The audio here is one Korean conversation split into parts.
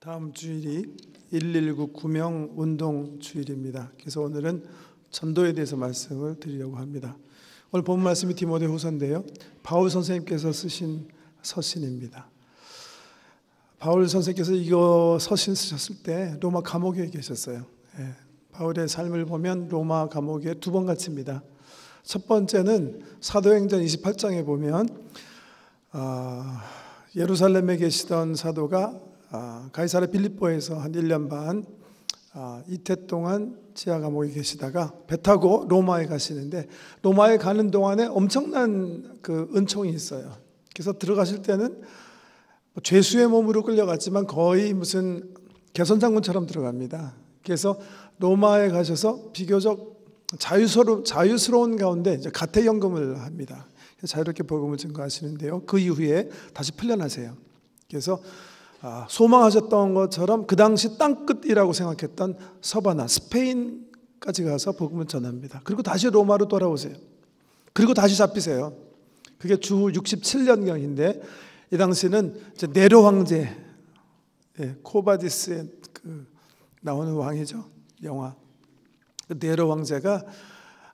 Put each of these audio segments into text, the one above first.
다음 주일이 119 구명 운동 주일입니다. 그래서 오늘은 전도에 대해서 말씀을 드리려고 합니다. 오늘 본 말씀이 디모데후서인데요. 바울 선생님께서 쓰신 서신입니다. 바울 선생님께서 이거 서신 쓰셨을 때 로마 감옥에 계셨어요. 바울의 삶을 보면 로마 감옥에 두 번 갇힙니다. 첫 번째는 사도행전 28장에 보면 예루살렘에 계시던 사도가 가이사랴 빌립보에서 한 1년 반 이태 동안 지하 감옥에 계시다가 배 타고 로마에 가시는데, 로마에 가는 동안에 엄청난 그 은총이 있어요. 그래서 들어가실 때는 죄수의 몸으로 끌려갔지만 거의 무슨 개선장군처럼 들어갑니다. 그래서 로마에 가셔서 비교적 자유스러운 가운데 이제 가택연금을 합니다. 자유롭게 복음을 증거하시는데요. 그 이후에 다시 풀려나세요. 그래서 소망하셨던 것처럼 그 당시 땅끝이라고 생각했던 서바나, 스페인까지 가서 복음을 전합니다. 그리고 다시 로마로 돌아오세요. 그리고 다시 잡히세요. 그게 주 67년경인데 이 당시는 이제 네로 황제, 코바디스의 나오는 왕이죠. 영화. 네로 황제가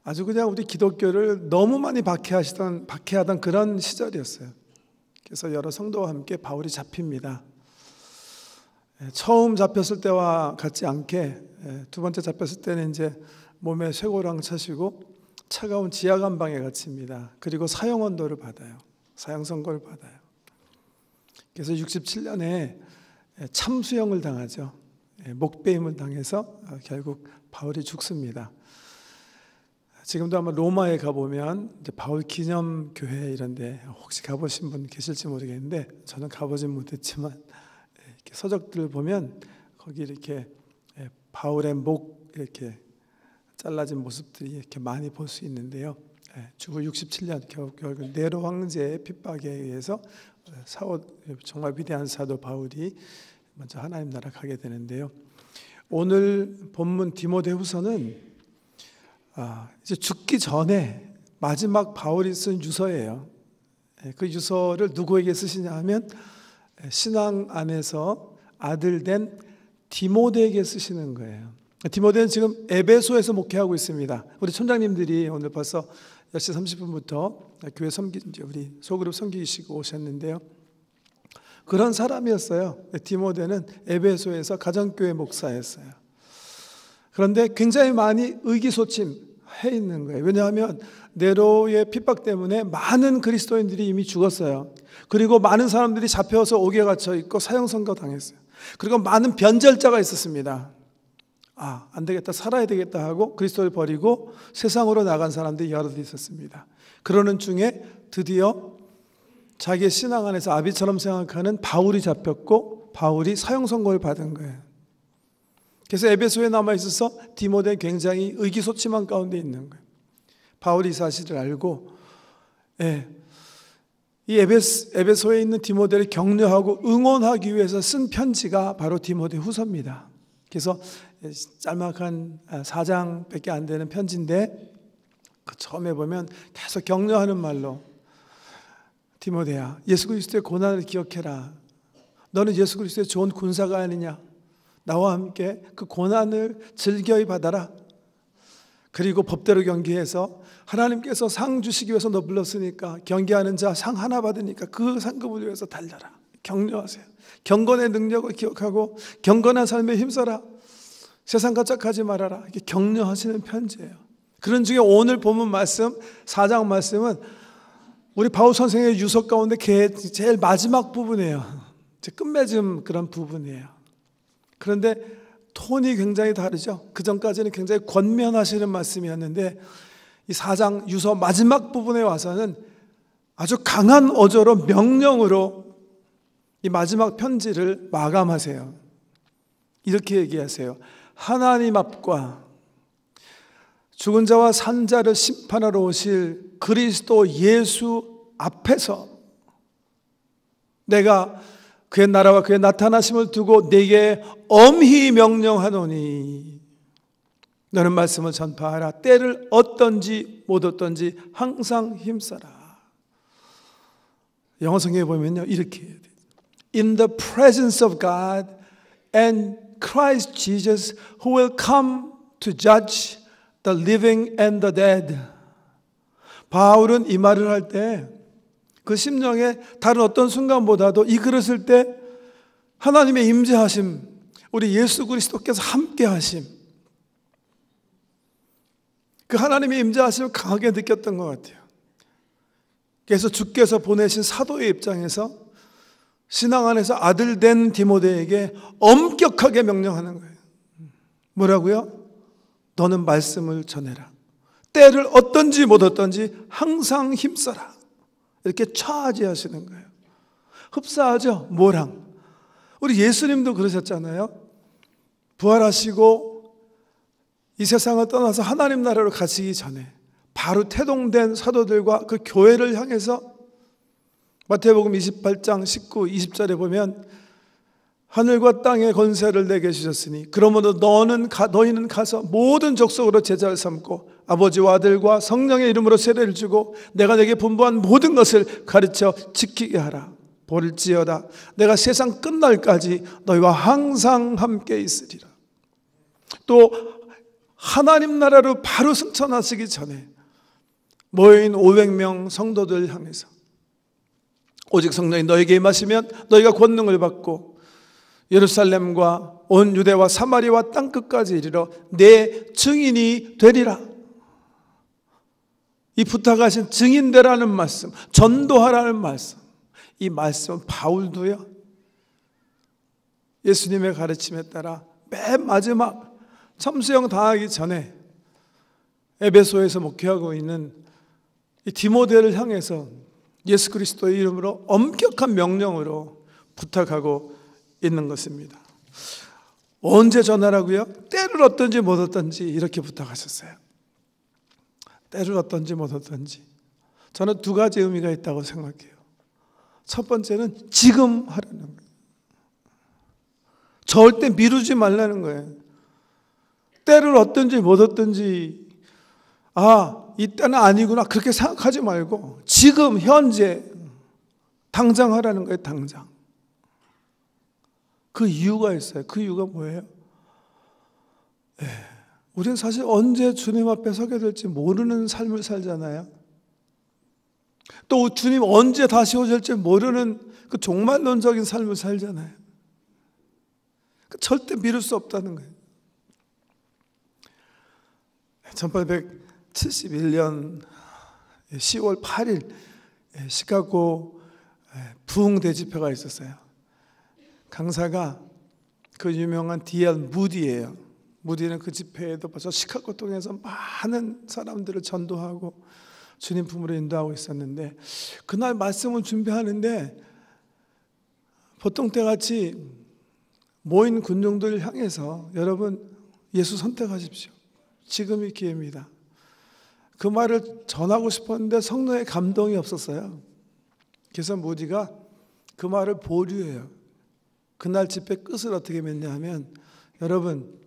아주 그냥 우리 기독교를 너무 많이 박해하던 그런 시절이었어요. 그래서 여러 성도와 함께 바울이 잡힙니다. 처음 잡혔을 때와 같지 않게 두 번째 잡혔을 때는 이제 몸에 쇠고랑 차시고 차가운 지하감방에 갇힙니다. 그리고 사형언도를 받아요. 사형선고를 받아요. 그래서 67년에 참수형을 당하죠. 목베임을 당해서 결국 바울이 죽습니다. 지금도 아마 로마에 가보면 이제 바울 기념교회 이런데 혹시 가보신 분 계실지 모르겠는데 저는 가보진 못했지만 이렇게 서적들을 보면 거기 이렇게 바울의 목 이렇게 잘라진 모습들이 이렇게 많이 볼 수 있는데요. 주후 67년 결국 네로 황제의 핍박에 의해서 정말 위대한 사도 바울이 먼저 하나님 나라 가게 되는데요. 오늘 본문 디모데후서는 이제 죽기 전에 마지막 바울이 쓴 유서예요. 그 유서를 누구에게 쓰시냐 하면 신앙 안에서 아들 된 디모데에게 쓰시는 거예요. 디모데는 지금 에베소에서 목회하고 있습니다. 우리 촌장님들이 오늘 벌써 10시 30분부터 교회 우리 소그룹 섬기시고 오셨는데요. 그런 사람이었어요. 디모데는 에베소에서 가정교회 목사였어요. 그런데 굉장히 많이 의기소침해 있는 거예요. 왜냐하면 네로의 핍박 때문에 많은 그리스도인들이 이미 죽었어요. 그리고 많은 사람들이 잡혀서 옥에 갇혀 있고 사형선고 당했어요. 그리고 많은 변절자가 있었습니다. 안 되겠다, 살아야 되겠다 하고 그리스도를 버리고 세상으로 나간 사람들이 여럿 있었습니다. 그러는 중에 드디어 자기의 신앙 안에서 아비처럼 생각하는 바울이 잡혔고 바울이 사형선고를 받은 거예요. 그래서 에베소에 남아있어서 디모데는 굉장히 의기소침한 가운데 있는 거예요. 바울이 이 사실을 알고 이 에베소에 있는 디모데를 격려하고 응원하기 위해서 쓴 편지가 바로 디모데후서입니다. 그래서 짤막한 4장밖에 안 되는 편지인데 그 처음에 보면 계속 격려하는 말로 디모데야, 예수 그리스도의 고난을 기억해라. 너는 예수 그리스도의 좋은 군사가 아니냐. 나와 함께 그 고난을 즐겨이 받아라. 그리고 법대로 경계해서 하나님께서 상 주시기 위해서 너 불렀으니까 경계하는 자 상 하나 받으니까 그 상급을 위해서 달려라. 격려하세요. 경건의 능력을 기억하고 경건한 삶에 힘써라. 세상 가짝하지 말아라. 이렇게 격려하시는 편지예요. 그런 중에 오늘 본문 말씀 4장 말씀은 우리 바울 선생의 유서 가운데 제일 마지막 부분이에요. 끝맺음 그런 부분이에요. 그런데 톤이 굉장히 다르죠. 그 전까지는 굉장히 권면하시는 말씀이었는데 이 4장 유서 마지막 부분에 와서는 아주 강한 어조로 명령으로 이 마지막 편지를 마감하세요. 이렇게 얘기하세요. 하나님 앞과 죽은 자와 산 자를 심판하러 오실 그리스도 예수 앞에서 내가 그의 나라와 그의 나타나심을 두고 네게 엄히 명령하노니 너는 말씀을 전파하라. 때를 얻든지 못 얻든지 항상 힘써라. 영어 성경에 보면요 이렇게 In the presence of God and Christ Jesus who will come to judge the living and the dead. 바울은 이 말을 할 때 그 심령에 다른 어떤 순간보다도 이 글을 쓸 때 하나님의 임재하심, 우리 예수 그리스도께서 함께 하심, 그 하나님의 임재하심을 강하게 느꼈던 것 같아요. 그래서 주께서 보내신 사도의 입장에서 신앙 안에서 아들 된 디모데에게 엄격하게 명령하는 거예요. 뭐라고요? 너는 말씀을 전해라. 때를 어떤지 못 어떤지 항상 힘써라. 이렇게 차지하시는 거예요. 흡사하죠? 모랑. 우리 예수님도 그러셨잖아요. 부활하시고 이 세상을 떠나서 하나님 나라로 가시기 전에 바로 태동된 사도들과 그 교회를 향해서 마태복음 28장 19, 20절에 보면 하늘과 땅의 권세를 내게 주셨으니 그러므로 너희는 가서 모든 족속으로 제자를 삼고 아버지와 아들과 성령의 이름으로 세례를 주고 내가 내게 분부한 모든 것을 가르쳐 지키게 하라. 볼지어다 내가 세상 끝날까지 너희와 항상 함께 있으리라. 또 하나님 나라로 바로 승천하시기 전에 모인 500명 성도들 향해서 오직 성령이 너에게 임하시면 너희가 권능을 받고 예루살렘과 온 유대와 사마리아와 땅끝까지 이르러 내 증인이 되리라. 이 부탁하신 증인되라는 말씀, 전도하라는 말씀, 이 말씀은 바울도요 예수님의 가르침에 따라 맨 마지막 참수형 당하기 전에 에베소에서 목회하고 있는 이 디모데를 향해서 예수 그리스도의 이름으로 엄격한 명령으로 부탁하고 있는 것입니다. 언제 전하라고요? 때를 어떤지 못 어떤지 이렇게 부탁하셨어요. 때를 어떤지 못 어떤지. 저는 두 가지 의미가 있다고 생각해요. 첫 번째는 지금 하라는 거예요. 절대 미루지 말라는 거예요. 때를 어떤지 못 어떤지, 이때는 아니구나 그렇게 생각하지 말고 지금 현재 당장 하라는 거예요. 당장. 그 이유가 있어요. 그 이유가 뭐예요? 우리는 사실 언제 주님 앞에 서게 될지 모르는 삶을 살잖아요. 또 주님 언제 다시 오실지 모르는 그 종말론적인 삶을 살잖아요. 절대 미룰 수 없다는 거예요. 1871년 10월 8일 시카고 부흥 대집회가 있었어요. 강사가 그 유명한 D.L. 무디예요. 무디는 그 집회에도 벌써 시카고 통해서 많은 사람들을 전도하고 주님 품으로 인도하고 있었는데 그날 말씀을 준비하는데 보통 때같이 모인 군중들을 향해서 여러분 예수 선택하십시오. 지금이 기회입니다. 그 말을 전하고 싶었는데 성령의 감동이 없었어요. 그래서 무디가 그 말을 보류해요. 그날 집회 끝을 어떻게 맺냐 하면 여러분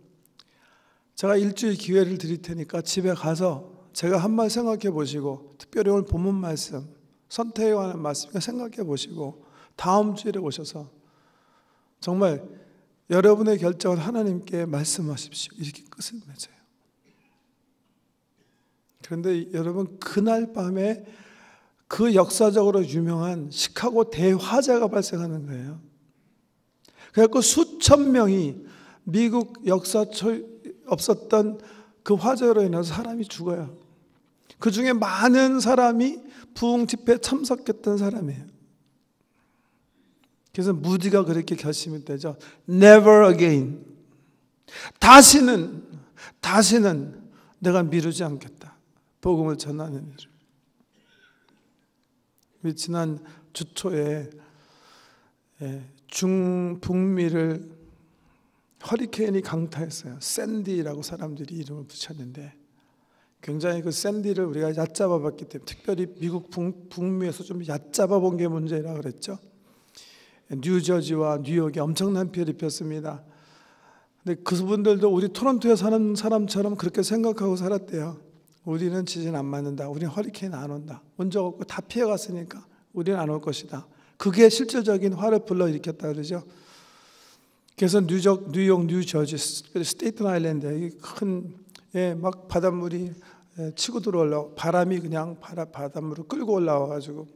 제가 일주일 기회를 드릴 테니까 집에 가서 제가 한 말 생각해 보시고 특별히 오늘 본문 말씀 선택에 관한 말씀 생각해 보시고 다음 주일에 오셔서 정말 여러분의 결정을 하나님께 말씀하십시오. 이렇게 끝을 맺어요. 그런데 여러분 그날 밤에 그 역사적으로 유명한 시카고 대화재가 발생하는 거예요. 그래서 수천 명이 미국 역사 없었던 그 화재로 인해서 사람이 죽어요. 그 중에 많은 사람이 부흥 집회에 참석했던 사람이에요. 그래서 무디가 그렇게 결심이 되죠. Never again. 다시는 내가 미루지 않겠다. 복음을 전하는 일을. 지난 주 초에 중북미를 허리케인이 강타했어요. 샌디라고 사람들이 이름을 붙였는데 굉장히 그 샌디를 우리가 얕잡아 봤기 때문에 특별히 미국 북미에서 좀 얕잡아 본 게 문제라 그랬죠. 뉴저지와 뉴욕에 엄청난 피해를 입혔습니다. 근데 그분들도 우리 토론토에 사는 사람처럼 그렇게 생각하고 살았대요. 우리는 지진 안 맞는다. 우리는 허리케인 안 온다. 온 적 없고 다 피해갔으니까 우리는 안 올 것이다. 그게 실질적인 화를 불러일으켰다 그러죠. 그래서 뉴욕, 뉴저지, 스테이튼 아일랜드에 큰 막 바닷물이 치고 들어올라 바람이 그냥 바닷물을 끌고 올라와가지고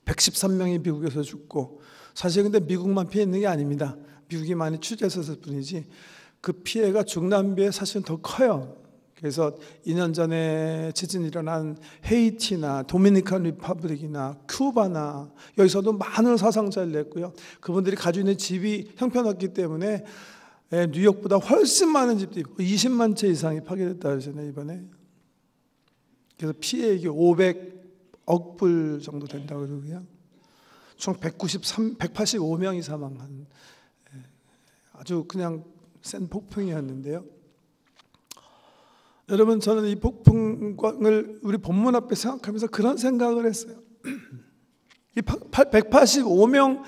113명이 미국에서 죽고, 사실 근데 미국만 피해 있는 게 아닙니다. 미국이 많이 취재했을 뿐이지 그 피해가 중남미에 사실은 더 커요. 그래서 2년 전에 지진이 일어난 헤이티나 도미니칸 리퍼블릭이나 큐바나 여기서도 많은 사상자를 냈고요. 그분들이 가지고 있는 집이 형편없기 때문에 뉴욕보다 훨씬 많은 집도 있고 20만 채 이상이 파괴됐다 그러잖아요, 이번에. 그래서 피해액이 500억 불 정도 된다고 그러고요. 총 185명이 사망한 아주 그냥 센 폭풍이었는데요. 여러분, 저는 이 폭풍을 우리 본문 앞에 생각하면서 그런 생각을 했어요. 이 185명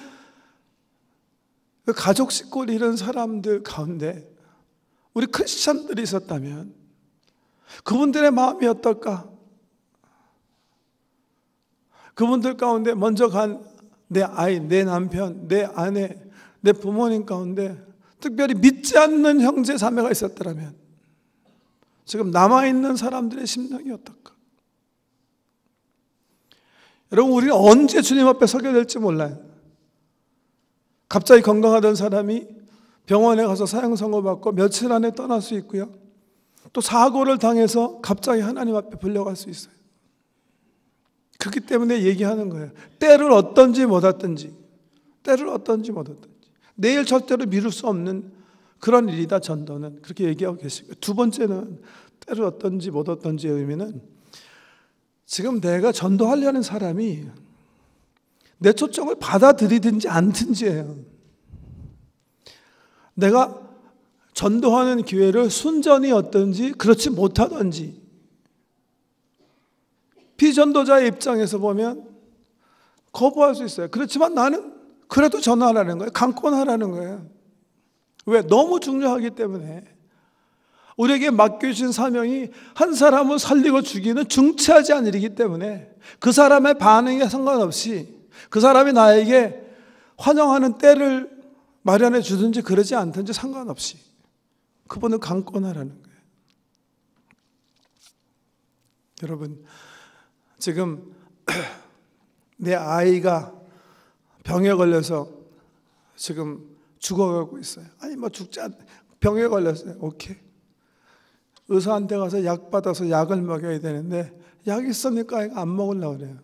가족 식구를 잃은 사람들 가운데 우리 크리스천들이 있었다면 그분들의 마음이 어떨까? 그분들 가운데 먼저 간 내 아이, 내 남편, 내 아내, 내 부모님 가운데 특별히 믿지 않는 형제 자매가 있었더라면 지금 남아있는 사람들의 심정이 어떨까? 여러분, 우리는 언제 주님 앞에 서게 될지 몰라요. 갑자기 건강하던 사람이 병원에 가서 사형선고 받고 며칠 안에 떠날 수 있고요. 또 사고를 당해서 갑자기 하나님 앞에 불려갈 수 있어요. 그렇기 때문에 얘기하는 거예요. 때를 어떤지 못 왔든지, 때를 어떤지 못 왔든지, 내일 절대로 미룰 수 없는 그런 일이다, 전도는. 그렇게 얘기하고 계시고요. 두 번째는 때를 어떤지 못 왔든지의 의미는 지금 내가 전도하려는 사람이 내 초청을 받아들이든지 않든지예요. 내가 전도하는 기회를 순전히 얻든지 그렇지 못하든지. 비전도자의 입장에서 보면 거부할 수 있어요. 그렇지만 나는 그래도 전화하라는 거예요. 강권하라는 거예요. 왜? 너무 중요하기 때문에. 우리에게 맡겨주신 사명이 한 사람을 살리고 죽이는 중차지 않은 일이기 때문에 그 사람의 반응에 상관없이 그 사람이 나에게 환영하는 때를 마련해 주든지 그러지 않든지 상관없이 그분은 강권하라는 거예요. 여러분, 지금 내 아이가 병에 걸려서 지금 죽어가고 있어요. 아니 뭐 죽지 않, 병에 걸렸어요. 오케이. 의사한테 가서 약 받아서 약을 먹여야 되는데 약 있으니까 아이가 안 먹으려고 그래요.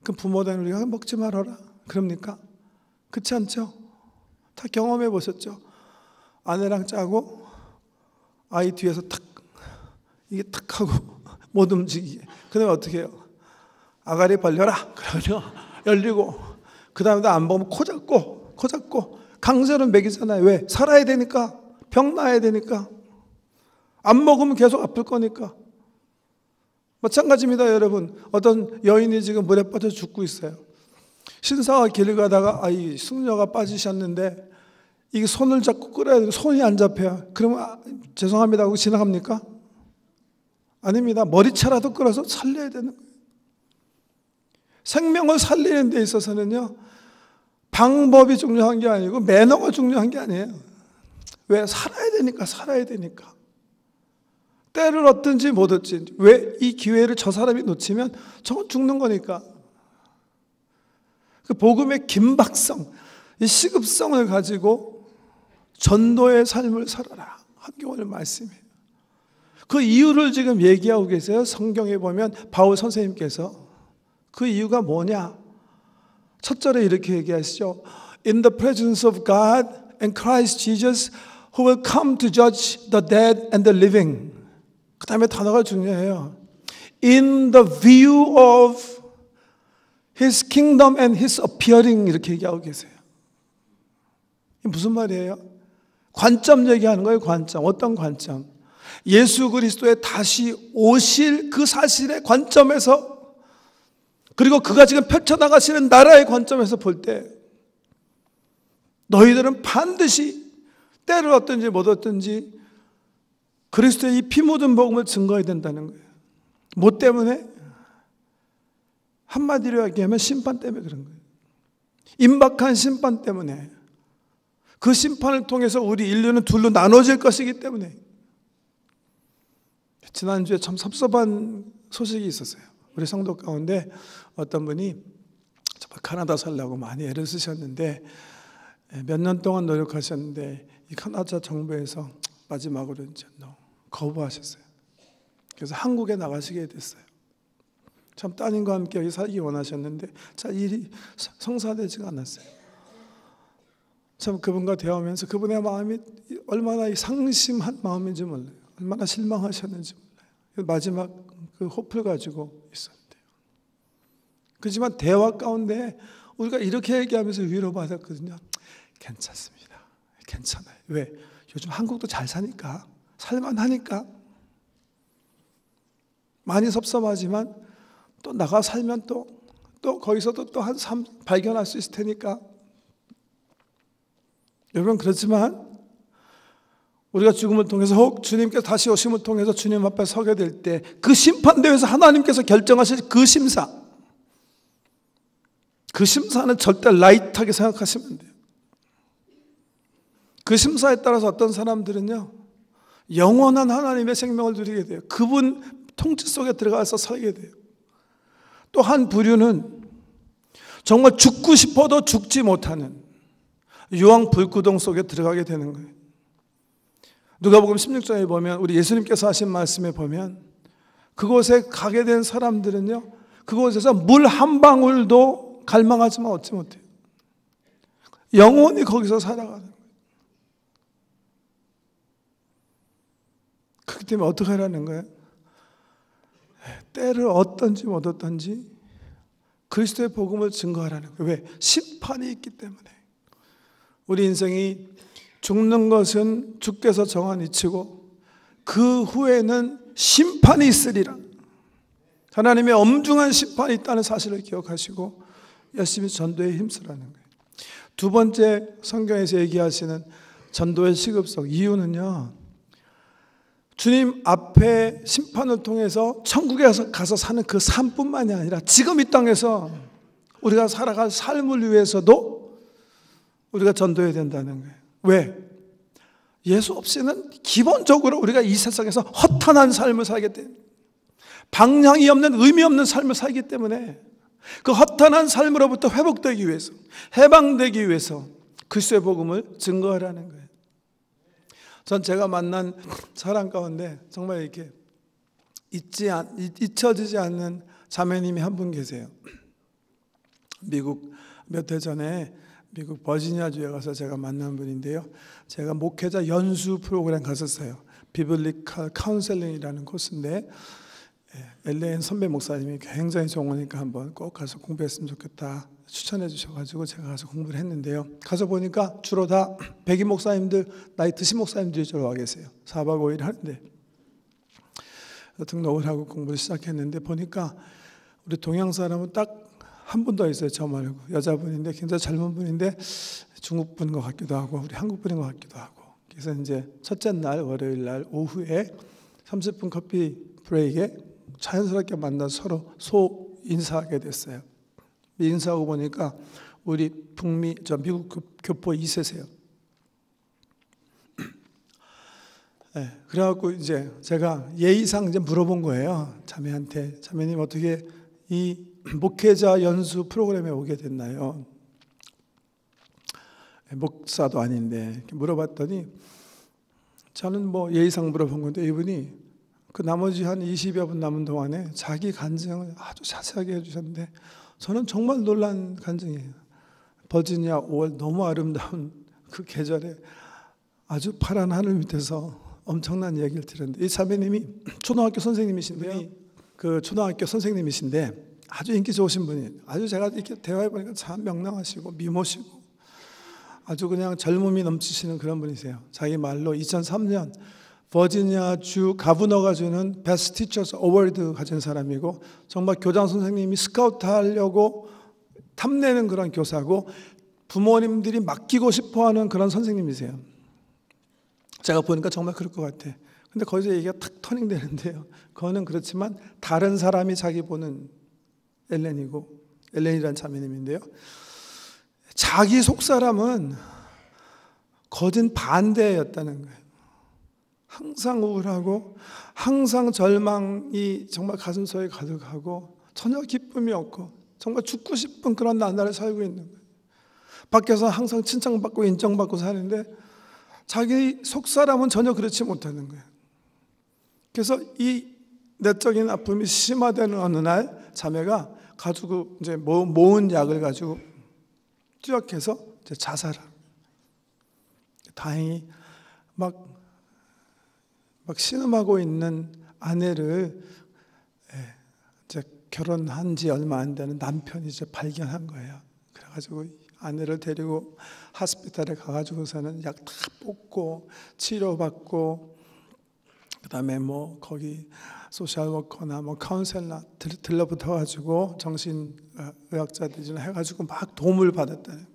그럼 부모들은 우리가 먹지 말아라 그럽니까? 그렇지 않죠? 다 경험해 보셨죠? 아내랑 짜고 아이 뒤에서 탁 이게 탁 하고 못 움직이게. 그다음에 어떻게 해요? 아가리 벌려라 그러면 열리고, 그 다음에 안 먹으면 코 잡고 강제로 먹이잖아요. 왜? 살아야 되니까, 병 나야 되니까, 안 먹으면 계속 아플 거니까. 마찬가지입니다, 여러분. 어떤 여인이 지금 물에 빠져 죽고 있어요. 신사가 길을 가다가 이 숙녀가 빠지셨는데 이게 손을 잡고 끌어야 되는데 손이 안 잡혀요. 그러면 죄송합니다 하고 지나갑니까? 아닙니다. 머리채라도 끌어서 살려야 되는 거예요. 생명을 살리는 데 있어서는요, 방법이 중요한 게 아니고 매너가 중요한 게 아니에요. 왜? 살아야 되니까. 때를 얻든지 못 얻든지. 왜? 이 기회를 저 사람이 놓치면 저건 죽는 거니까. 그 복음의 긴박성, 이 시급성을 가지고 전도의 삶을 살아라 하는 게 오늘 말씀이에요. 그 이유를 지금 얘기하고 계세요. 성경에 보면 바울 선생님께서 그 이유가 뭐냐? 첫 절에 이렇게 얘기하시죠. In the presence of God and Christ Jesus who will come to judge the dead and the living. 그 다음에 단어가 중요해요. In the view of His kingdom and His appearing, 이렇게 얘기하고 계세요. 이게 무슨 말이에요? 관점 얘기하는 거예요. 관점. 어떤 관점? 예수 그리스도의 다시 오실 그 사실의 관점에서, 그리고 그가 지금 펼쳐나가시는 나라의 관점에서 볼 때 너희들은 반드시 때를 얻든지 못 얻든지 그리스도의 이 피 묻은 복음을 증거해야 된다는 거예요. 뭐 때문에? 한마디로 얘기하면 심판 때문에 그런 거예요. 임박한 심판 때문에. 그 심판을 통해서 우리 인류는 둘로 나눠질 것이기 때문에. 지난주에 참 섭섭한 소식이 있었어요. 우리 성도 가운데 어떤 분이 정말 카나다 살려고 많이 애를 쓰셨는데 몇 년 동안 노력하셨는데 이 카나다 정부에서 마지막으로 이제 거부하셨어요. 그래서 한국에 나가시게 됐어요. 참 따님과 함께 여기 살기 원하셨는데 잘 일이 성사되지가 않았어요. 참 그분과 대화하면서 그분의 마음이 얼마나 상심한 마음인지 몰라요. 얼마나 실망하셨는지 몰라요. 마지막 그 호프를 가지고 있었는데요. 그렇지만 대화 가운데 우리가 이렇게 얘기하면서 위로받았거든요. 괜찮습니다. 괜찮아요. 왜? 요즘 한국도 잘 사니까, 살만하니까. 많이 섭섭하지만 또 나가 살면 또 거기서도 또 한 삶 발견할 수 있을 테니까. 여러분, 그렇지만 우리가 죽음을 통해서 혹 주님께서 다시 오심을 통해서 주님 앞에 서게 될 때 그 심판대에서 하나님께서 결정하실 그 심사, 그 심사는 절대 라이트하게 생각하시면 안 돼요. 그 심사에 따라서 어떤 사람들은요, 영원한 하나님의 생명을 누리게 돼요. 그분 통치 속에 들어가서 살게 돼요. 또 한 부류는 정말 죽고 싶어도 죽지 못하는 유황 불구덩 속에 들어가게 되는 거예요. 누가복음 16장에 보면 우리 예수님께서 하신 말씀에 보면 그곳에 가게 된 사람들은요, 그곳에서 물 한 방울도 갈망하지만 얻지 못해요. 영원히 거기서 살아가는 거예요. 그렇기 때문에 어떻게 하라는 거예요? 때를 얻든지 못 얻든지 그리스도의 복음을 증거하라는 거예요. 왜? 심판이 있기 때문에. 우리 인생이 죽는 것은 주께서 정한 이치고 그 후에는 심판이 있으리라. 하나님의 엄중한 심판이 있다는 사실을 기억하시고 열심히 전도에 힘쓰라는 거예요. 두 번째 성경에서 얘기하시는 전도의 시급성, 이유는요, 주님 앞에 심판을 통해서 천국에 가서 사는 그 삶뿐만이 아니라 지금 이 땅에서 우리가 살아갈 삶을 위해서도 우리가 전도해야 된다는 거예요. 왜? 예수 없이는 기본적으로 우리가 이 세상에서 허탄한 삶을 살게 돼요. 방향이 없는, 의미 없는 삶을 살기 때문에 그 허탄한 삶으로부터 회복되기 위해서, 해방되기 위해서 그리스도의 복음을 증거하라는 거예요. 전 제가 만난 사람 가운데 정말 이렇게 잊혀지지 않는 자매님이 한 분 계세요. 미국 몇 해 전에 미국 버지니아주에 가서 제가 만난 분인데요. 제가 목회자 연수 프로그램 갔었어요. 비블리컬 카운셀링이라는 코스인데 엘레인 선배 목사님이 굉장히 좋으니까 한번 꼭 가서 공부했으면 좋겠다 추천해 주셔가지고 제가 가서 공부를 했는데요. 가서 보니까 주로 다 백인 목사님들, 나이 드신 목사님들이 주로 와 계세요. 4박 5일 하는데 등록을 하고 공부를 시작했는데 보니까 우리 동양 사람은 딱 한 분 더 있어요. 저 말고 여자분인데 굉장히 젊은 분인데 중국 분인 것 같기도 하고 우리 한국 분인 것 같기도 하고. 그래서 이제 첫째 날 월요일 날 오후에 30분 커피 브레이크에 자연스럽게 만나서 서로 소 인사하게 됐어요. 인사하고 보니까 우리 북미, 미국 교포 2세세요. 네, 그래갖고 이제 제가 예의상 이제 물어본 거예요. 자매한테, 자매님 어떻게 이 목회자 연수 프로그램에 오게 됐나요? 목사도 아닌데 물어봤더니 저는 뭐 예의상 물어본 건데 이분이 그 나머지 한 20여 분 남은 동안에 자기 간증을 아주 자세하게 해주셨는데 저는 정말 놀란 간증이에요. 버지니아 5월 너무 아름다운 그 계절에 아주 파란 하늘 밑에서 엄청난 이야기를 들었는데 이 자매님이 초등학교 선생님이신데요. 그 초등학교 선생님이신데 아주 인기 좋으신 분이에요. 아주 제가 이렇게 대화해 보니까 참 명랑하시고 미모시고 아주 그냥 젊음이 넘치시는 그런 분이세요. 자기 말로 2003년 버지니아 주 가버너가 주는 베스트 티처스 어워드 가진 사람이고 정말 교장 선생님이 스카우트 하려고 탐내는 그런 교사고 부모님들이 맡기고 싶어하는 그런 선생님이세요. 제가 보니까 정말 그럴 것 같아. 근데 거기서 얘기가 탁 터닝 되는데요. 그거는 그렇지만 다른 사람이 자기 보는 엘렌이라는 자매님인데요. 자기 속사람은 거진 반대였다는 거예요. 항상 우울하고 항상 절망이 정말 가슴속에 가득하고 전혀 기쁨이 없고 정말 죽고 싶은 그런 나날을 살고 있는 거예요. 밖에서 항상 칭찬받고 인정받고 사는데 자기 속사람은 전혀 그렇지 못하는 거예요. 그래서 이 내적인 아픔이 심화되는 어느 날 자매가 가지고 이제 모은 약을 가지고 투약해서 이제 자살을. 다행히 막 신음하고 있는 아내를 이제 결혼한 지 얼마 안 되는 남편이 이제 발견한 거예요. 그래가지고 아내를 데리고 하스피탈에 가가지고서는 약 다 뽑고 치료받고 그다음에 뭐 거기 소셜워커나 뭐 카운셀러 들러붙어가지고 정신의학자들이나 해가지고 막 도움을 받았다는.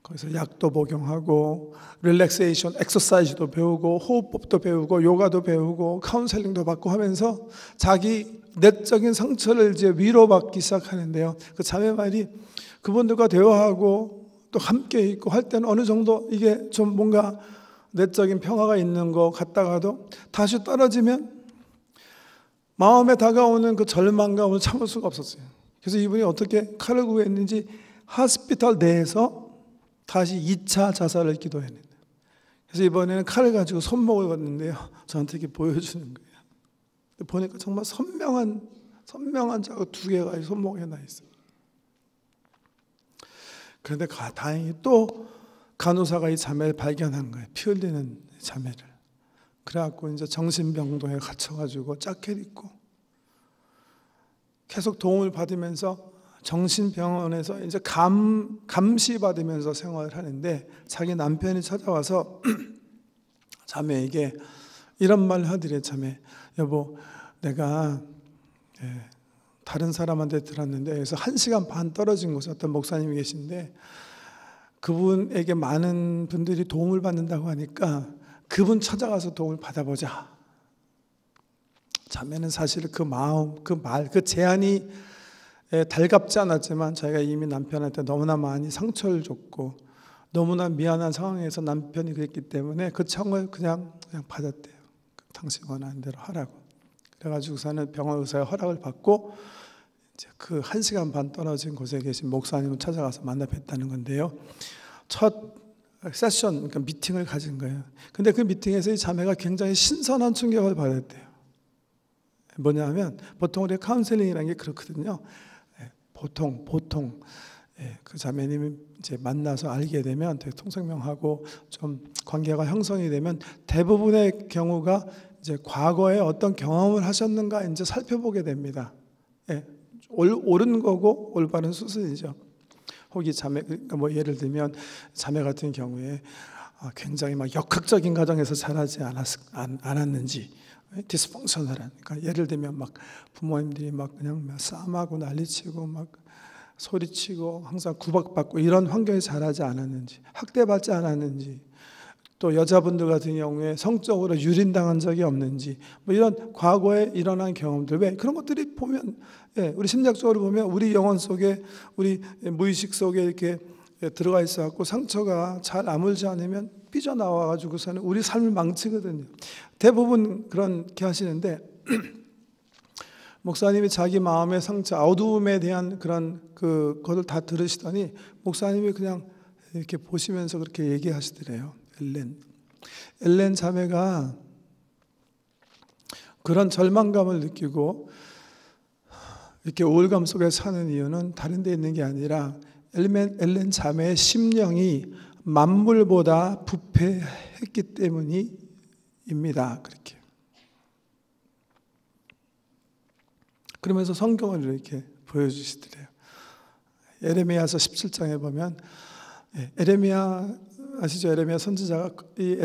거기서 약도 복용하고 릴렉세이션, 엑서사이즈도 배우고 호흡법도 배우고 요가도 배우고 카운셀링도 받고 하면서 자기 내적인 상처를 이제 위로받기 시작하는데요. 그 자매 말이 그분들과 대화하고 또 함께 있고 할 때는 어느 정도 이게 좀 뭔가 내적인 평화가 있는 것 같다가도 다시 떨어지면 마음에 다가오는 그 절망감을 참을 수가 없었어요. 그래서 이분이 어떻게 칼을 구했는지 하스피탈 내에서 다시 2차 자살을 기도했는데, 그래서 이번에는 칼을 가지고 손목을 걷는데요. 저한테 이렇게 보여주는 거예요. 보니까 정말 선명한 자가 2개가 손목에 나 있어요. 그런데 다행히 또 간호사가 이 자매를 발견한 거예요. 피 흘리는 자매를. 그래갖고 이제 정신병동에 갇혀가지고 자켓 입고 계속 도움을 받으면서 정신병원에서 이제 감시 받으면서 생활을 하는데, 자기 남편이 찾아와서 자매에게 이런 말을 하더래요. 자매, 여보, 내가 다른 사람한테 들었는데 여기서 1시간 반 떨어진 곳에 어떤 목사님이 계신데 그분에게 많은 분들이 도움을 받는다고 하니까 그분 찾아가서 도움을 받아보자. 자매는 사실 그 마음, 그 말, 그 제안이 달갑지 않았지만 자기가 이미 남편한테 너무나 많이 상처를 줬고 너무나 미안한 상황에서 남편이 그랬기 때문에 그 청을 그냥 받았대요. 당신 원하는 대로 하라고. 그래가지고서는 병원 의사의 허락을 받고 이제 그 1시간 반 떨어진 곳에 계신 목사님을 찾아가서 만나 뵀다는 건데요. 첫 세션, 그러니까 미팅을 가진 거예요. 근데 그 미팅에서 이 자매가 굉장히 신선한 충격을 받았대요. 뭐냐면 보통 우리 카운셀링이라는 게 그렇거든요. 보통 그 자매님이 이제 만나서 알게 되면 되게 통성명하고 좀 관계가 형성이 되면 대부분의 경우가 이제 과거에 어떤 경험을 하셨는가 이제 살펴보게 됩니다. 옳은 거고 올바른 수순이죠. 혹이 자매, 뭐 예를 들면 자매 같은 경우에 굉장히 막 역학적인 가정에서 자라지 않았는지, 디스펑셔널한, 그러니까 예를 들면 막 부모님들이 막 그냥 싸움하고 난리치고 막 소리치고 항상 구박받고 이런 환경에 자라지 않았는지, 학대받지 않았는지, 또 여자분들 같은 경우에 성적으로 유린당한 적이 없는지, 뭐 이런 과거에 일어난 경험들, 왜 그런 것들이 보면 우리 심리학적으로 보면 우리 영혼 속에, 우리 무의식 속에 이렇게 들어가 있어갖고 상처가 잘 아물지 않으면 삐져나와가지고서는 우리 삶을 망치거든요. 대부분 그렇게 하시는데 목사님이 자기 마음의 상처, 어두움에 대한 그런 그것을 다 들으시더니 목사님이 그냥 이렇게 보시면서 그렇게 얘기하시더래요. 엘렌 자매가 그런 절망감을 느끼고 이렇게 우울감 속에 사는 이유는 다른 데 있는 게 아니라 엘렌 자매의 심령이 만물보다 부패했기 때문입니다. 그렇게. 그러면서 성경을 이렇게 보여주시더래요. 에레미야서 17장에 보면 에레미야 아시죠? 에레미야 선지자가 이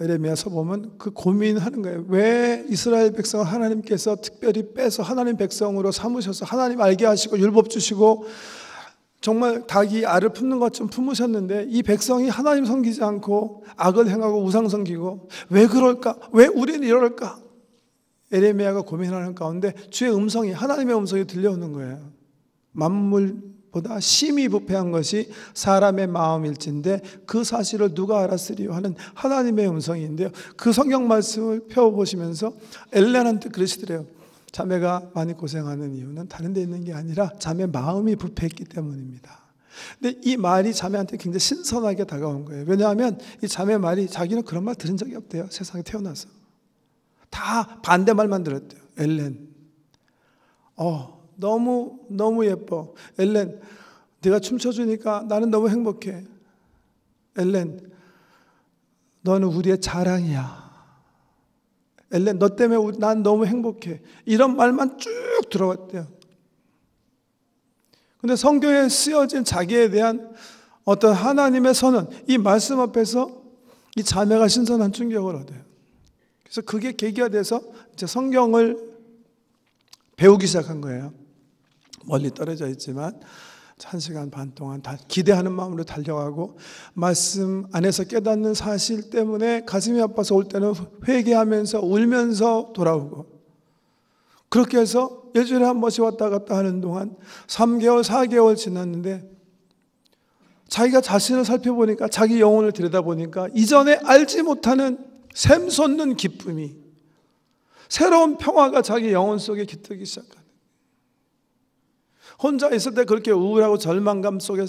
에레미야서 보면 그 고민하는 거예요. 왜 이스라엘 백성을 하나님께서 특별히 빼서 하나님 백성으로 삼으셔서 하나님 알게 하시고 율법 주시고 정말 닭이 알을 품는 것처럼 품으셨는데 이 백성이 하나님 섬기지 않고 악을 행하고 우상 섬기고 왜 그럴까? 왜 우리는 이럴까? 에레미야가 고민하는 가운데 주의 음성이, 하나님의 음성이 들려오는 거예요. 만물 보다 심히 부패한 것이 사람의 마음일진데 그 사실을 누가 알았으리요 하는 하나님의 음성인데요. 그 성경 말씀을 펴보시면서 엘렌한테 그러시더래요. 자매가 많이 고생하는 이유는 다른 데 있는 게 아니라 자매 마음이 부패했기 때문입니다. 근데 이 말이 자매한테 굉장히 신선하게 다가온 거예요. 왜냐하면 이 자매 말이 자기는 그런 말 들은 적이 없대요. 세상에 태어나서. 다 반대말만 들었대요. 엘렌, 너무 예뻐. 엘렌, 네가 춤춰주니까 나는 너무 행복해. 엘렌, 너는 우리의 자랑이야. 엘렌, 너 때문에 난 너무 행복해. 이런 말만 쭉 들어왔대요. 근데 성경에 쓰여진 자기에 대한 어떤 하나님의 선언, 이 말씀 앞에서 이 자매가 신선한 충격을 얻어요. 그래서 그게 계기가 돼서 이제 성경을 배우기 시작한 거예요. 멀리 떨어져 있지만 1시간 반 동안 다 기대하는 마음으로 달려가고 말씀 안에서 깨닫는 사실 때문에 가슴이 아파서 올 때는 회개하면서 울면서 돌아오고, 그렇게 해서 일주일에 한 번씩 왔다 갔다 하는 동안 3개월, 4개월 지났는데 자기가 자신을 살펴보니까, 자기 영혼을 들여다보니까 이전에 알지 못하는 샘솟는 기쁨이, 새로운 평화가 자기 영혼 속에 깃들기 시작하는, 혼자 있을 때 그렇게 우울하고 절망감 속에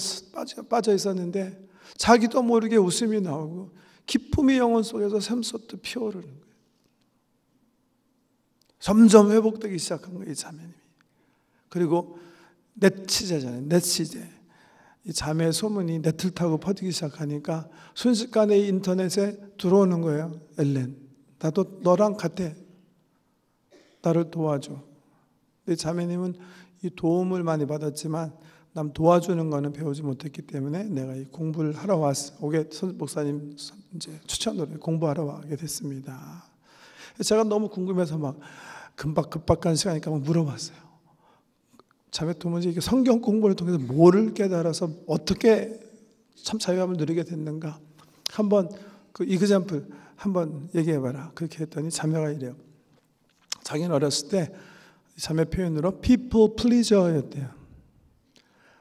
빠져 있었는데 자기도 모르게 웃음이 나오고 기쁨이 영혼 속에서 샘솟듯 피어오르는 거예요. 점점 회복되기 시작한 거예요, 이 자매님이. 그리고 넷치제잖아요, 넷치제. 이 자매의 소문이 네트를 타고 퍼지기 시작하니까 순식간에 인터넷에 들어오는 거예요. 엘렌, 나도 너랑 같아. 나를 도와줘. 이 자매님은 이 도움을 많이 받았지만 남 도와주는 거는 배우지 못했기 때문에 내가 이 공부를 하러 오게 목사님 이제 추천으로 공부하러 와게 됐습니다. 제가 너무 궁금해서 막 급박한 시간이니까 막 물어봤어요. 자매 도무지 이게 성경 공부를 통해서 뭐를 깨달아서 어떻게 참 자유함을 누리게 됐는가? 한번 그 이그젬플 한번 얘기해봐라. 그렇게 했더니 자매가 이래요. 자기는 어렸을 때 자매 표현으로 people pleaser였대요.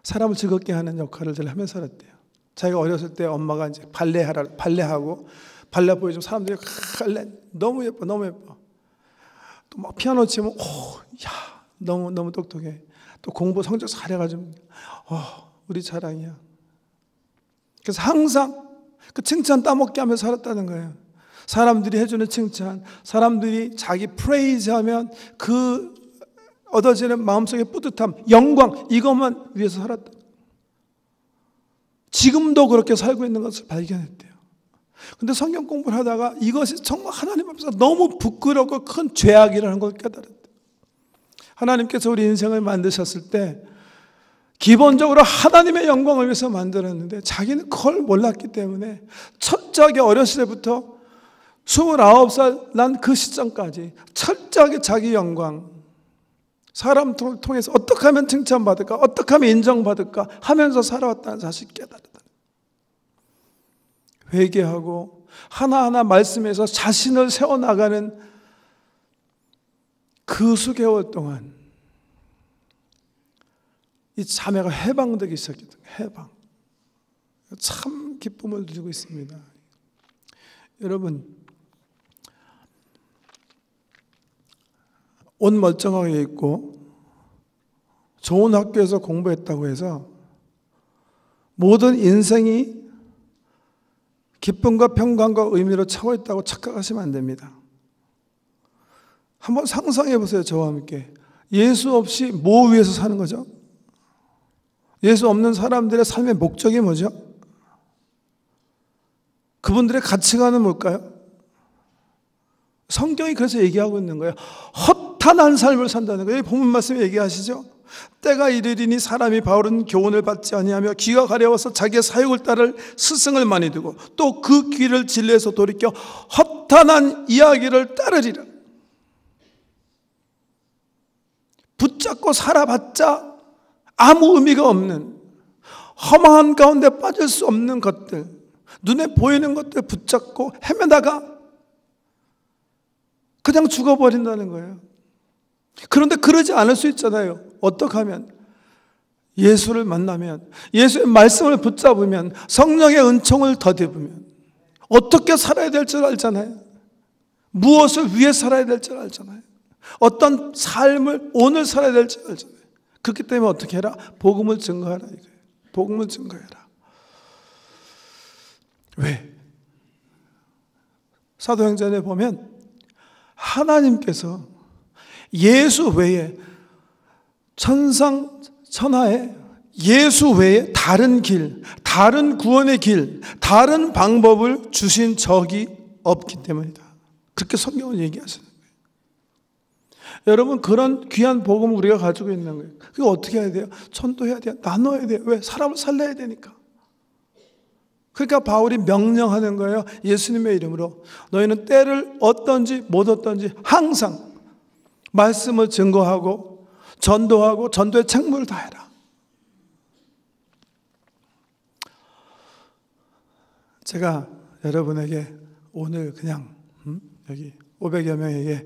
사람을 즐겁게 하는 역할을 늘 하면서 살았대요. 자기가 어렸을 때 엄마가 이제 발레하고 발레 보여주면 사람들이 너무 예뻐, 너무 예뻐. 또 막 피아노 치면 야, 너무 똑똑해. 또 공부 성적 잘해가지고 우리 자랑이야. 그래서 항상 그 칭찬 따먹게 하면서 살았다는 거예요. 사람들이 해주는 칭찬, 사람들이 자기 프레이즈하면 그 얻어지는 마음속의 뿌듯함, 영광, 이것만 위해서 살았다. 지금도 그렇게 살고 있는 것을 발견했대요. 근데 성경 공부를 하다가 이것이 정말 하나님 앞에서 너무 부끄럽고 큰 죄악이라는 걸 깨달았대요. 하나님께서 우리 인생을 만드셨을 때 기본적으로 하나님의 영광을 위해서 만들었는데 자기는 그걸 몰랐기 때문에 철저하게 어렸을 때부터 29살 난 그 시점까지 철저하게 자기 영광, 사람 통해서 어떻게 하면 칭찬받을까, 어떻게 하면 인정받을까 하면서 살아왔다는 사실을 깨달았다. 회개하고 하나하나 말씀에서 자신을 세워나가는 그 수개월 동안 이 자매가 해방되기 시작했던 거예요. 해방. 참 기쁨을 누리고 있습니다. 여러분, 옷 멀쩡하게 입고 좋은 학교에서 공부했다고 해서 모든 인생이 기쁨과 평강과 의미로 차고 있다고 착각하시면 안 됩니다. 한번 상상해 보세요. 저와 함께. 예수 없이 뭐 위해서 사는 거죠? 예수 없는 사람들의 삶의 목적이 뭐죠? 그분들의 가치관은 뭘까요? 성경이 그래서 얘기하고 있는 거예요. 허탄한 삶을 산다는 거예요. 본문 말씀에 얘기하시죠. 때가 이르리니 사람이 바울은 교훈을 받지 아니하며 귀가 가려워서 자기의 사욕을 따를 스승을 많이 두고 또 그 귀를 진리에서 돌이켜 허탄한 이야기를 따르리라. 붙잡고 살아봤자 아무 의미가 없는 허망한 가운데 빠질 수 없는 것들, 눈에 보이는 것들 붙잡고 헤매다가 그냥 죽어버린다는 거예요. 그런데 그러지 않을 수 있잖아요. 어떻게 하면? 예수를 만나면, 예수의 말씀을 붙잡으면, 성령의 은총을 덧입으면 어떻게 살아야 될 줄 알잖아요. 무엇을 위해 살아야 될 줄 알잖아요. 어떤 삶을 오늘 살아야 될 줄 알잖아요. 그렇기 때문에 어떻게 해라? 복음을 증거하라 이거예요. 복음을 증거해라. 왜? 사도행전에 보면 하나님께서 예수 외에 천상 천하에 예수 외에 다른 길, 다른 구원의 길, 다른 방법을 주신 적이 없기 때문이다. 그렇게 성경은 얘기하시는 거예요. 여러분, 그런 귀한 복음을 우리가 가지고 있는 거예요. 그거 어떻게 해야 돼요? 전도해야 돼요. 나눠야 돼요. 왜? 사람을 살려야 되니까. 그러니까 바울이 명령하는 거예요. 예수님의 이름으로 너희는 때를 얻든지 못 얻든지 항상 말씀을 증거하고 전도하고 전도의 책무를 다해라. 제가 여러분에게 오늘 그냥 여기 500여 명에게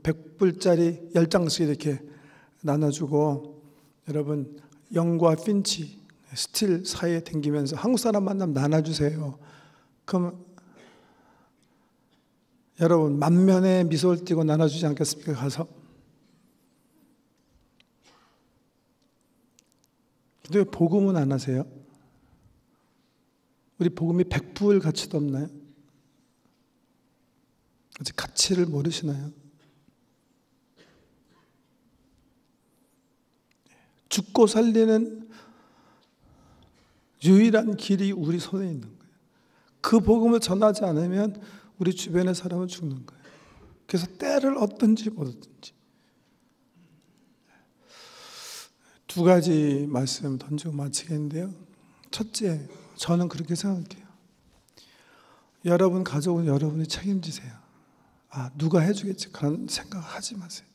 100불짜리 10장씩 이렇게 나눠주고, 여러분 영과 핀치 스틸 사이에 댕기면서 한국 사람 만나면 나눠주세요. 그럼 여러분 만면에 미소를 띠고 나눠주지 않겠습니까? 가서. 근데 왜 복음은 안 하세요? 우리 복음이 100불 가치도 없나요? 아직 가치를 모르시나요? 죽고 살리는 유일한 길이 우리 손에 있는 거예요. 그 복음을 전하지 않으면 우리 주변의 사람은 죽는 거예요. 그래서 때를 얻든지 못 얻든지. 두 가지 말씀 던지고 마치겠는데요. 첫째, 저는 그렇게 생각해요. 여러분 가족은 여러분이 책임지세요. 누가 해주겠지 그런 생각하지 마세요.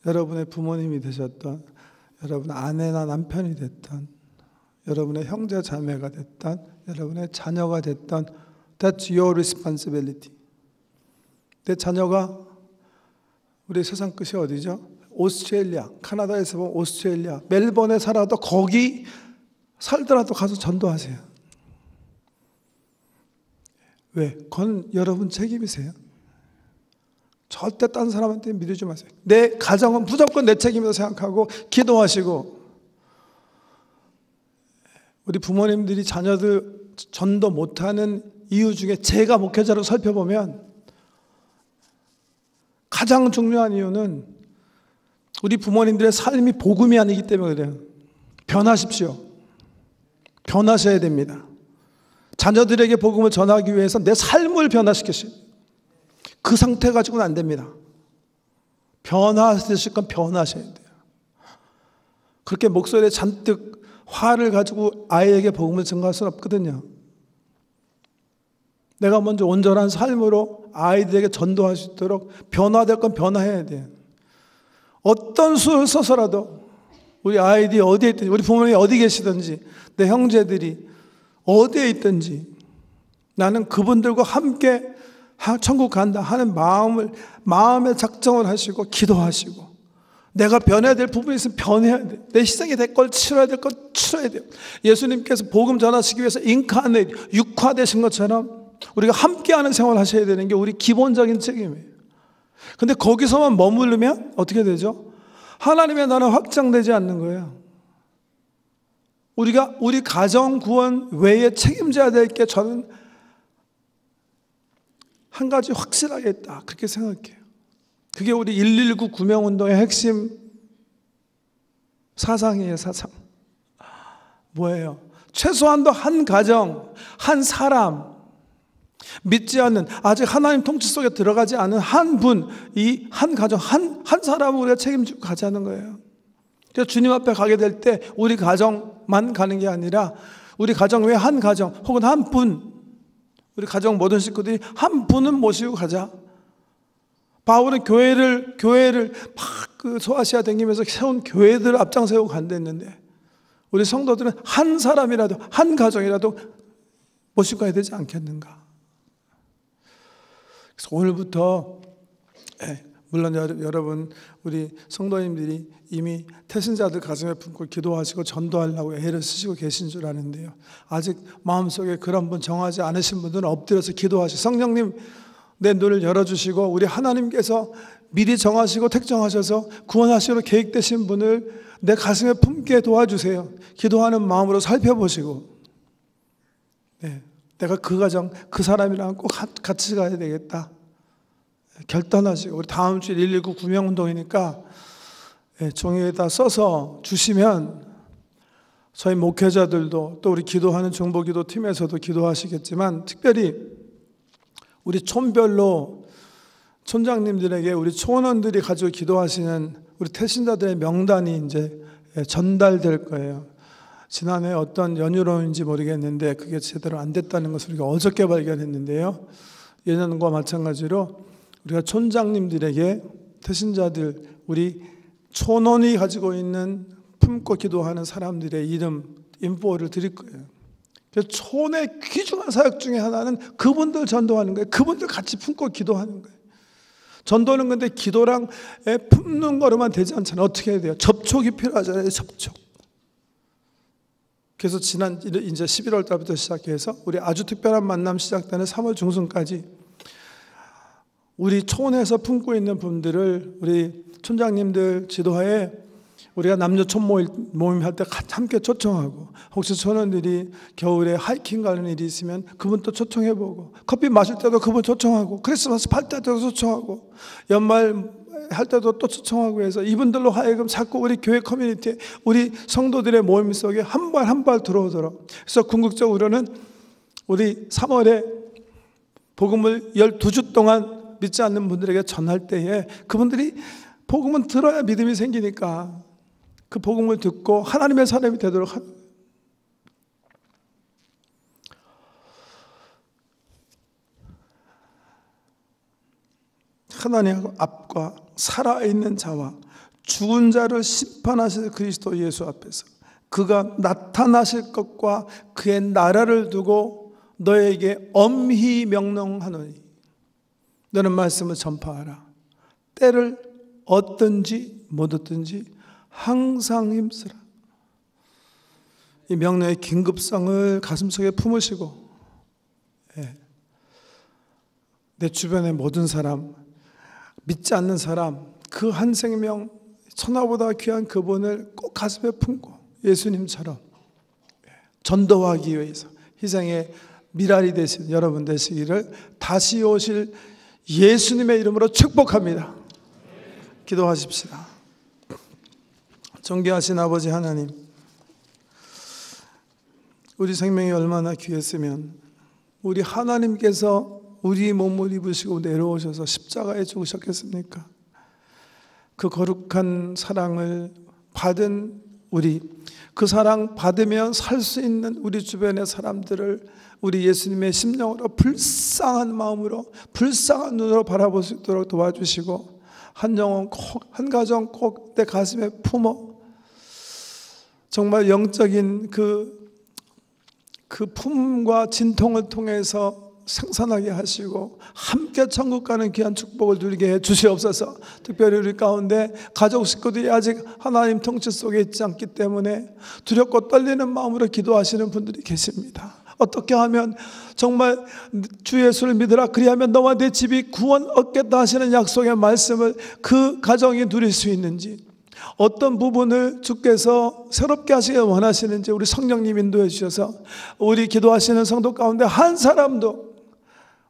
여러분의 부모님이 되셨던, 여러분 아내나 남편이 됐던, 여러분의 형제 자매가 됐던, 여러분의 자녀가 됐던, that's your responsibility. 내 자녀가, 우리 세상 끝이 어디죠? 오스트레일리아, 카나다에서 보면 오스트레일리아, 멜번에 살아도 거기 살더라도 가서 전도하세요. 왜? 그건 여러분 책임이세요. 절대 딴 사람한테 믿지 마세요. 내 가정은 무조건 내 책임이라고 생각하고 기도하시고, 우리 부모님들이 자녀들 전도 못하는 이유 중에 제가 목회자로 살펴보면 가장 중요한 이유는 우리 부모님들의 삶이 복음이 아니기 때문에 그래요. 변하십시오. 변하셔야 됩니다. 자녀들에게 복음을 전하기 위해서 내 삶을 변화시키시오. 그 상태 가지고는 안 됩니다. 변화되실 건 변하셔야 돼요. 그렇게 목소리에 잔뜩 화를 가지고 아이에게 복음을 증거할 수는 없거든요. 내가 먼저 온전한 삶으로 아이들에게 전도할 수 있도록 변화될 건 변화해야 돼요. 어떤 수를 써서라도 우리 아이들이 어디에 있든지, 우리 부모님이 어디 계시든지, 내 형제들이 어디에 있든지 나는 그분들과 함께 천국 간다 하는 마음의 작정을 하시고 기도하시고, 내가 변해야 될 부분이 있으면 변해야 돼. 내 희생이 될 걸 치러야 될 걸 치러야 돼요. 예수님께서 복음 전하시기 위해서 인카네이트, 육화되신 것처럼 우리가 함께하는 생활을 하셔야 되는 게 우리 기본적인 책임이에요. 근데 거기서만 머무르면 어떻게 되죠? 하나님의 나라는 확장되지 않는 거예요. 우리 가정 구원 외에 책임져야 될 게 저는 한 가지 확실하게 있다, 그렇게 생각해요. 그게 우리 119 구명운동의 핵심 사상이에요. 사상 뭐예요? 최소한도 한 가정, 한 사람, 믿지 않는, 아직 하나님 통치 속에 들어가지 않은 한 분, 이 한 가정, 한 사람을 우리가 책임지고 가자는 거예요. 그래서 주님 앞에 가게 될 때 우리 가정만 가는 게 아니라 우리 가정 외에 한 가정 혹은 한 분, 우리 가정 모든 식구들이 한 분은 모시고 가자. 바울은 교회를 막 그 소아시아 다니면서 세운 교회들을 앞장 세우고 간댔는데, 우리 성도들은 한 사람이라도, 한 가정이라도 모시고 가야 되지 않겠는가. 그래서 오늘부터 물론 여러분 우리 성도님들이 이미 태신자들 가슴에 품고 기도하시고 전도하려고 애를 쓰시고 계신 줄 아는데요, 아직 마음속에 그런 분 정하지 않으신 분들은 엎드려서 기도하시고, 성령님 내 눈을 열어주시고 우리 하나님께서 미리 정하시고 택정하셔서 구원하시기로 계획되신 분을 내 가슴에 품게 도와주세요. 기도하는 마음으로 살펴보시고, 내가 그 가정 그 사람이랑 꼭 같이 가야 되겠다 결단하시고, 우리 다음 주에 119 구명운동이니까 종이에다 써서 주시면 저희 목회자들도 또 우리 기도하는 중보기도 팀에서도 기도하시겠지만, 특별히 우리 촌별로 촌장님들에게 우리 초원원들이 가지고 기도하시는 우리 태신자들의 명단이 이제 전달될 거예요. 지난해 어떤 연유로인지 모르겠는데 그게 제대로 안 됐다는 것을 우리가 어저께 발견했는데요, 예년과 마찬가지로 우리가 촌장님들에게 태신자들, 우리 촌원이 가지고 있는 품고 기도하는 사람들의 이름, 인포를 드릴 거예요. 그래서 촌의 귀중한 사역 중에 하나는 그분들 전도하는 거예요. 그분들 같이 품고 기도하는 거예요. 전도는 근데 기도랑 품는 거로만 되지 않잖아요. 어떻게 해야 돼요? 접촉이 필요하잖아요. 접촉. 그래서 지난 이제 11월 달부터 시작해서 우리 아주 특별한 만남 시작되는 3월 중순까지 우리 촌에서 품고 있는 분들을 우리 촌장님들 지도하에 우리가 남녀 촌 모임 할 때 함께 초청하고, 혹시 촌원들이 겨울에 하이킹 가는 일이 있으면 그분 또 초청해보고, 커피 마실 때도 그분 초청하고, 크리스마스 팔 때도 초청하고, 연말 할 때도 또 초청하고 해서 이분들로 하여금 자꾸 우리 교회 커뮤니티에 우리 성도들의 모임 속에 한 발 한 발 들어오도록. 그래서 궁극적으로는 우리 3월에 복음을 12주 동안 믿지 않는 분들에게 전할 때에 그분들이 복음은 들어야 믿음이 생기니까 그 복음을 듣고 하나님의 사람이 되도록 하는, 하나님 앞과 살아있는 자와 죽은 자를 심판하실 그리스도 예수 앞에서 그가 나타나실 것과 그의 나라를 두고 너에게 엄히 명령하노니 너는 말씀을 전파하라. 때를 얻든지 못 얻든지 항상 힘쓰라. 이 명령의 긴급성을 가슴속에 품으시고, 내 주변의 모든 사람, 믿지 않는 사람, 그 한 생명 천하보다 귀한 그분을 꼭 가슴에 품고 예수님처럼 전도하기 위해서 희생의 미랄이 되신 여러분 되시기를 다시 오실 예수님의 이름으로 축복합니다. 기도하십시다. 존귀하신 아버지 하나님, 우리 생명이 얼마나 귀했으면 우리 하나님께서 우리 몸을 입으시고 내려오셔서 십자가에 죽으셨겠습니까? 그 거룩한 사랑을 받은 우리, 그 사랑 받으면 살 수 있는 우리 주변의 사람들을 우리 예수님의 심령으로 불쌍한 마음으로, 불쌍한 눈으로 바라볼 수 있도록 도와주시고, 한 영혼 꼭, 한 가정 꼭 내 가슴에 품어 정말 영적인 그 품과 진통을 통해서 생산하게 하시고 함께 천국 가는 귀한 축복을 누리게 해 주시옵소서. 특별히 우리 가운데 가족 식구들이 아직 하나님 통치 속에 있지 않기 때문에 두렵고 떨리는 마음으로 기도하시는 분들이 계십니다. 어떻게 하면 정말 주 예수를 믿으라, 그리하면 너와 내 집이 구원 얻겠다 하시는 약속의 말씀을 그 가정이 누릴 수 있는지, 어떤 부분을 주께서 새롭게 하시길 원하시는지 우리 성령님 인도해 주셔서 우리 기도하시는 성도 가운데 한 사람도,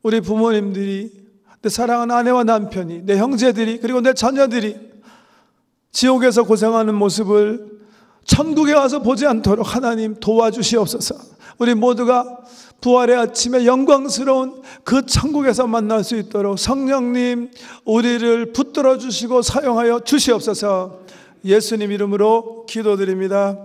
우리 부모님들이, 내 사랑하는 아내와 남편이, 내 형제들이, 그리고 내 자녀들이 지옥에서 고생하는 모습을 천국에 와서 보지 않도록 하나님 도와주시옵소서. 우리 모두가 부활의 아침에 영광스러운 그 천국에서 만날 수 있도록 성령님 우리를 붙들어 주시고 사용하여 주시옵소서. 예수님 이름으로 기도드립니다.